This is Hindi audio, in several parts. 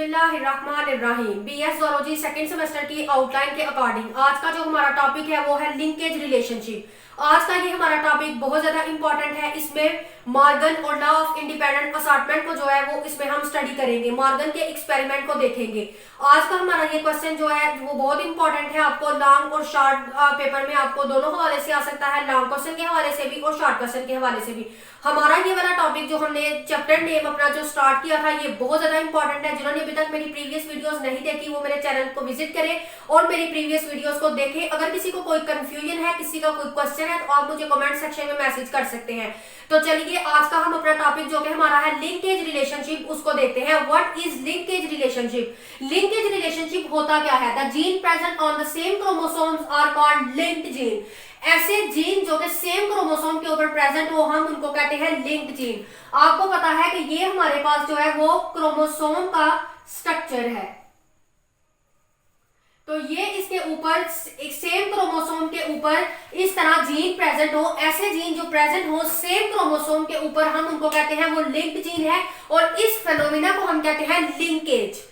बिस्मिल्लाहिर्रहमानिर्रहीम। बीएस ज़ूलॉजी सेकंड सेमेस्टर की आउटलाइन के अकॉर्डिंग आज का जो हमारा टॉपिक है वो है लिंकेज रिलेशनशिप। आज का ये हमारा टॉपिक बहुत ज्यादा इंपॉर्टेंट है। इसमें मॉर्गन और लॉ ऑफ इंडिपेंडेंट असॉर्टमेंट को जो है वो इसमें हम स्टडी करेंगे, मॉर्गन के एक्सपेरिमेंट को देखेंगे। आज का हमारा ये क्वेश्चन जो है वो बहुत इंपॉर्टेंट है। आपको लॉन्ग और शॉर्ट पेपर में आपको दोनों हवाले से आ सकता है, लॉन्ग क्वेश्चन के हवाले से भी और शॉर्ट क्वेश्चन के हवाले से भी। हमारा ये वाला टॉपिक जो हमने चैप्टर नेम अपना जो स्टार्ट किया था ये बहुत ज्यादा इंपॉर्टेंट है। जिन्होंने अभी तक मेरी प्रीवियस वीडियोस नहीं देखी वो मेरे चैनल को विजिट करें और मेरी प्रीवियस वीडियोस को देखें। अगर किसी को कोई कंफ्यूजन है, किसी का कोई क्वेश्चन है तो आप मुझे कमेंट सेक्शन में मैसेज कर सकते हैं। तो चलिए आज का हम अपना टॉपिक जो कि हमारा है लिंकेज रिलेशनशिप उसको देखते हैं। What is linkage relationship? Linkage relationship होता क्या है? The gene present on the same chromosomes are called linked gene. ऐसे जीन जो कि सेम क्रोमोसोम के ऊपर प्रेजेंट हो हम उनको कहते हैं लिंक्ड जीन। आपको पता है कि ये हमारे पास जो है वो क्रोमोसोम का स्ट्रक्चर है। तो ये इसके ऊपर एक सेम क्रोमोसोम के ऊपर इस तरह जीन प्रेजेंट हो, ऐसे जीन जो प्रेजेंट हो सेम क्रोमोसोम के ऊपर हम उनको कहते हैं वो लिंक्ड जीन है और इस फेनोमेना को हम कहते हैं linkage.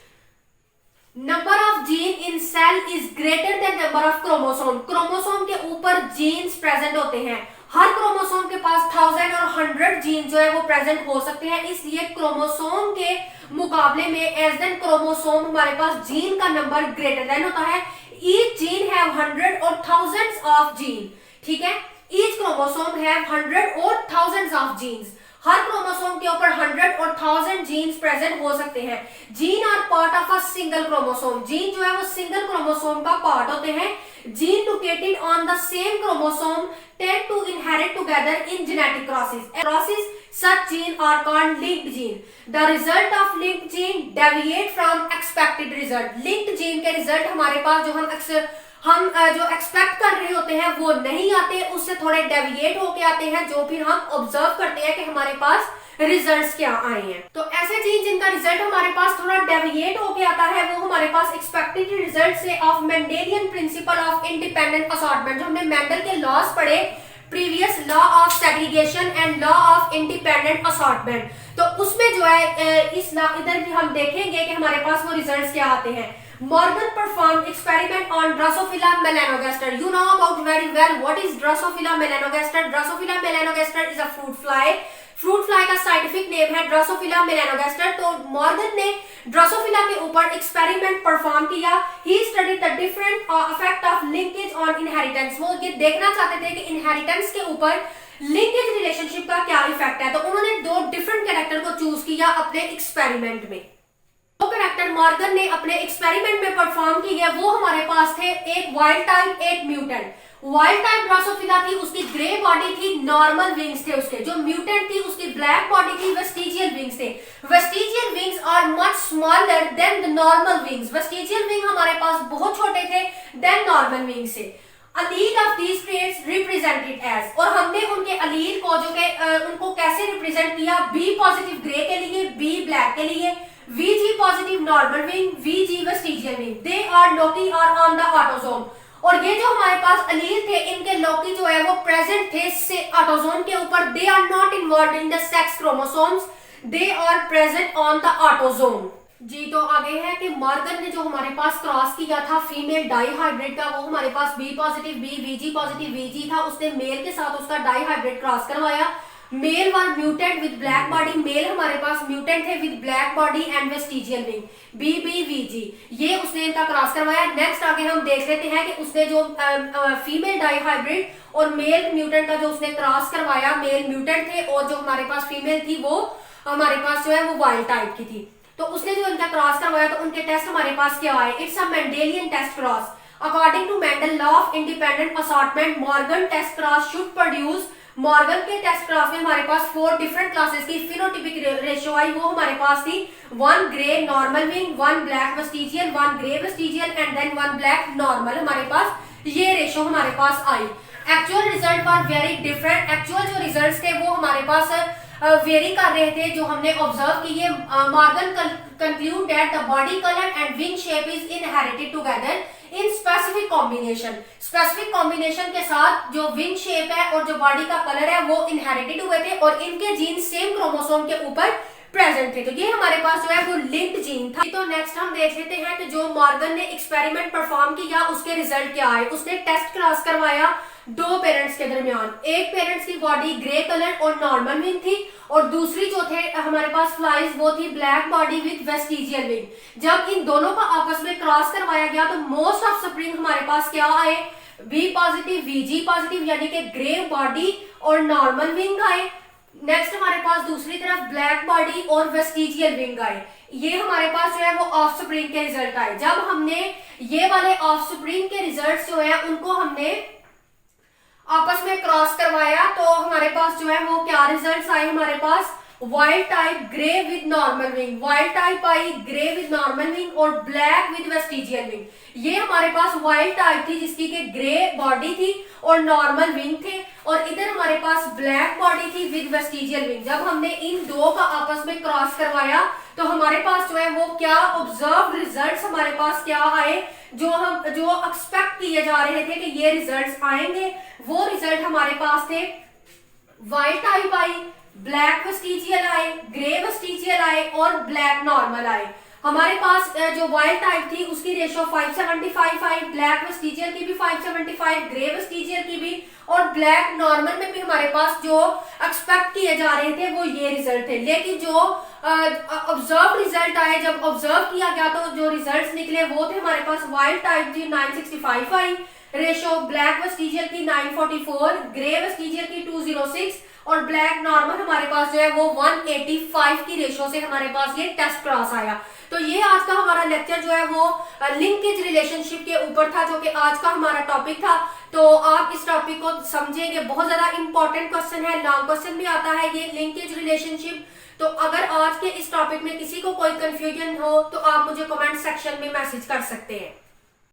Number of gene in cell is greater than number of chromosome. Chromosome के ऊपर जीन्स प्रेजेंट होते हैं। हर क्रोमोसोम के पास 1000 और 100 जीन जो है वो प्रेजेंट हो सकते हैं। इसलिए क्रोमोसोम के मुकाबले में एज देन क्रोमोसोम हमारे पास जीन का नंबर ग्रेटर देन होता है। ईच जीन हैव 100 और थाउजेंड्स ऑफ जीन। ठीक है, ईच क्रोमोसोम हैव 100 और थाउजेंड्स ऑफ जीन्स। हर क्रोमोसोम के ऊपर 100 और 1000 जीन्स प्रेजेंट हो सकते हैं। Gene are part of a single chromosome. Gene जो है वो सिंगल क्रोमोसोम का पार्ट होते हैं। Gene located on the same chromosome tend to inherit together in genetic crosses. Such gene are called linked gene. The result of linked gene deviate from expected result. Linked gene के रिजल्ट हमारे पास जो हम जो एक्सपेक्ट कर रहे होते हैं वो नहीं आते, उससे थोड़े डेविएट होके आते हैं, जो फिर हम ऑब्जर्व करते हैं कि हमारे पास रिजल्ट्स क्या आए हैं। तो ऐसे जीन जिनका रिजल्ट हमारे पास थोड़ा डेविएट होके आता है वो हमारे पास एक्सपेक्टेड रिजल्ट से of Mendelian principle of independent assortment, जो हमने मेंडल के लॉज पढ़े previous, law of segregation and law of independent assortment, तो उसमें जो है इस इधर भी हम देखेंगे कि हमारे पास वो रिजल्ट्स क्या आते हैं। Morgan performed experiment on Drosophila melanogaster. You know about very well what is Drosophila melanogaster. Drosophila melanogaster is a fruit fly. Fruit fly का साइंटिफिक नेम है ड्रोसोफिला मेलानोगास्टर। तो मॉर्गन ने ड्रोसोफिला के ऊपर एक्सपेरिमेंट परफॉर्म किया। He studied the different effect of linkage on inheritance. वो ये देखना चाहते थे कि इनहेरिटेंस के ऊपर लिंकेज रिलेशनशिप का क्या इफेक्ट है। तो उन्होंने दो डिफरेंट कैरेक्टर को चूज किया अपने एक्सपेरिमेंट में। दो कैरेक्टर मॉर्गन ने अपने एक्सपेरिमेंट में परफॉर्म किए वो हमारे पास थे, एक वाइल्ड टाइप एक म्यूटेंट। वाइल्ड टाइप ड्रोसोफिला थी, उसकी ग्रे बॉडी थी, नॉर्मल विंग्स थे उसके। जो म्यूटेंट थी उसकी ब्लैक बॉडी थी, वेस्टिजियल विंग्स थे। Vestigial wings are much smaller than the normal wings. Vestigial wing हमारे पास बहुत छोटे थे देन नॉर्मल विंग से। Allele of these traits represented as, और हमने उनके अलील को जो के उनको कैसे रिप्रेजेंट किया, बी पॉजिटिव ग्रे के लिए, बी ब्लैक के लिए, VG positive normal wing, VG vestigial wing. They are loci are on the autosome. और ये जो हमारे पास अलील थे इनके लोकी जो है वो प्रेजेंट थे से ऑटोसोम के ऊपर। They are not involve in the sex chromosomes, they are present on the autosome. जी, तो आगे है कि मॉर्गन ने जो हमारे पास क्रॉस किया था फीमेल डाई हाइब्रिड का, वो हमारे पास B positive B, VG positive VG था। उसने मेल के साथ उसका डाई हाइब्रिड क्रॉस करवाया। Male were mutant with black body. Male हमारे पास म्यूटेंट थे with black body and vestigial wing, BBVG। ये उसने इनका क्रॉस करवाया। नेक्स्ट आगे हम देख लेते हैं कि उसने जो फीमेल डाई हाइब्रिड और मेल म्यूटेंट का जो उसने क्रॉस करवाया, मेल म्यूटेंट थे और जो हमारे पास फीमेल थी वो हमारे पास जो है वो वाइल्ड टाइप की थी। तो उसने जो इनका क्रॉस करवाया तो उनके टेस्ट हमारे पास क्या आए? It's a Mendelian test cross. According to Mendel law of independent assortment Morgan test cross should produce. Morgan के टेस्ट क्रॉस में हमारे पास 4 डिफरेंट क्लासेस की फिनोटिपिक रेशियो आई। वो हमारे पास थी 1 grey normal wing, 1 black vestigial, 1 grey vestigial and then 1 black normal. हमारे पास ये रेशियो हमारे पास आई। Actual result were very different. Actual जो रिजल्ट्स थे वो हमारे पास वेरी कर रहे थे जो हमने ऑब्जर्व किए। Morgan conclude that the body colour and wing shape is inherited together in specific combination. Specific combination के साथ जो विंग शेप है और जो बॉडी का कलर है वो इनहेरिटेड हुए थे और इनके जीन सेम क्रोमोसोम के ऊपर प्रेजेंट थे। तो ये हमारे पास जो है वो लिंक्ड जीन था। तो नेक्स्ट हम देख लेते हैं कि जो मॉर्गन ने एक्सपेरिमेंट परफॉर्म किया उसके रिजल्ट क्या आए। उसने टेस्ट क्रॉस करवाया दो पेरेंट्स के दरमियान। एक पेरेंट्स की बॉडी ग्रे कलर और नॉर्मल विंग थी और दूसरी जो थे हमारे पास फ्लाइज वो थी black body with vestigial wing. जब इन दोनों का आपस में क्रॉस करवाया गया तो मोस्ट ऑफ स्प्रिंग हमारे पास क्या आए, बी पॉजिटिव वीजी पॉजिटिव, यानी कि ग्रे बॉडी और नॉर्मल विंग आए। नेक्स्ट हमारे पास दूसरी तरफ ब्लैक बॉडी और वेस्टिजियल विंग आए। ये हमारे पास जो है वो ऑफ स्प्रिंग के रिजल्ट आए। जब हमने ये वाले ऑफ स्प्रिंग के रिजल्ट जो है उनको हमने आपस में क्रॉस करवाया तो हमारे पास जो है वो क्या रिजल्ट्स आए, हमारे पास wild type grey with normal wing, wild type आई ग्रे विद नॉर्मल विंग और ब्लैक विद वेस्टिजियल विंग। ये हमारे पास वाइल्ड टाइप थी जिसकी के ग्रे बॉडी थी और नॉर्मल विंग थे और इधर हमारे पास ब्लैक बॉडी थी विद वेस्टिजियल विंग। जब हमने इन दो का आपस में क्रॉस करवाया तो हमारे पास जो है वो क्या ऑब्जर्व रिजल्ट्स हमारे पास क्या आए, जो एक्सपेक्ट किए जा रहे थे कि ये रिजल्ट्स आएंगे, वो रिजल्ट हमारे पास थे वाइल्ड टाइप आई, ब्लैक वेस्टिजियल आए, ग्रे वेस्टिजियल आए और ब्लैक नॉर्मल आए। हमारे पास जो वाइल्ड टाइप थी उसकी रेशो 575 आई, ब्लैक वेस्टिजियल की भी 575, ग्रे वेस्टिजियल की भी और ब्लैक नॉर्मल में भी हमारे पास जो एक्सपेक्ट किए जा रहे थे वो ये रिजल्ट थे। लेकिन जो ऑब्जर्व रिजल्ट आए, जब ऑब्जर्व किया गया तो जो रिजल्ट्स निकले वो थे हमारे पास वाइल्ड टाइप की 965 आई, रेशो ब्लैक वेस्टिजियल की 944, ग्रे वेस्टिजियल की 206 और ब्लैक नॉर्मल हमारे पास जो है वो 185 की रेशो से हमारे पास ये टेस्ट क्रॉस आया। तो ये आज का हमारा लेक्चर जो है वो लिंकेज रिलेशनशिप के ऊपर था, जो कि आज का हमारा टॉपिक था। तो आप इस टॉपिक को समझेंगे, बहुत ज्यादा इंपॉर्टेंट क्वेश्चन है, लॉन्ग क्वेश्चन भी आता है ये लिंकेज रिलेशनशिप। तो अगर आज के इस टॉपिक में किसी को कोई कंफ्यूजन हो तो आप मुझे कमेंट सेक्शन में मैसेज कर सकते हैं।